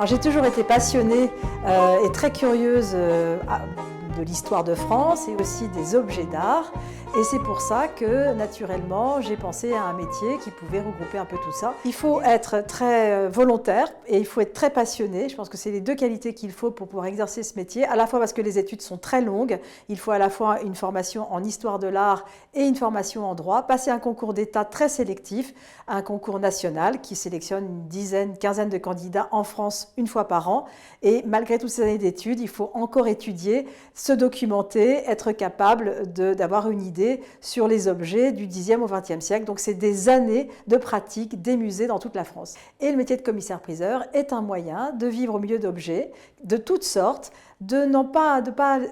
Alors j'ai toujours été passionnée et très curieuse de l'histoire de France et aussi des objets d'art. Et c'est pour ça que, naturellement, j'ai pensé à un métier qui pouvait regrouper un peu tout ça. Il faut être très volontaire et il faut être très passionné. Je pense que c'est les deux qualités qu'il faut pour pouvoir exercer ce métier, à la fois parce que les études sont très longues. Il faut à la fois une formation en histoire de l'art et une formation en droit, passer un concours d'État très sélectif, un concours national qui sélectionne une dizaine, quinzaine de candidats en France une fois par an. Et malgré toutes ces années d'études, il faut encore étudier, se documenter, être capable d'avoir une idée sur les objets du 10e au 20e siècle. Donc c'est des années de pratique des musées dans toute la France. Et le métier de commissaire-priseur est un moyen de vivre au milieu d'objets de toutes sortes, de ne pas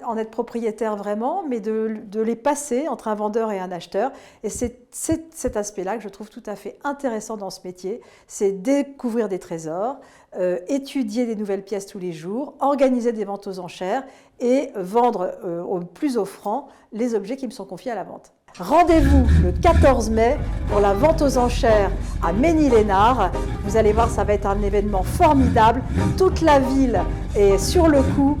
en être propriétaire vraiment, mais de les passer entre un vendeur et un acheteur. Et c'est cet aspect-là que je trouve tout à fait intéressant dans ce métier, c'est découvrir des trésors, étudier des nouvelles pièces tous les jours, organiser des ventes aux enchères et vendre au plus offrant les objets qui me sont confiés à la vente. Rendez-vous le 14 mai pour la vente aux enchères à Ménil-Esnard. Vous allez voir, ça va être un événement formidable. Toute la ville est sur le coup.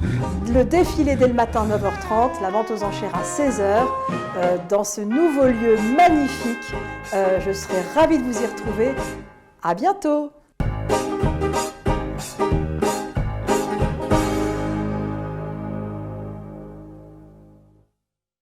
Le défilé dès le matin 9h30, la vente aux enchères à 16h dans ce nouveau lieu magnifique. Je serai ravie de vous y retrouver. À bientôt!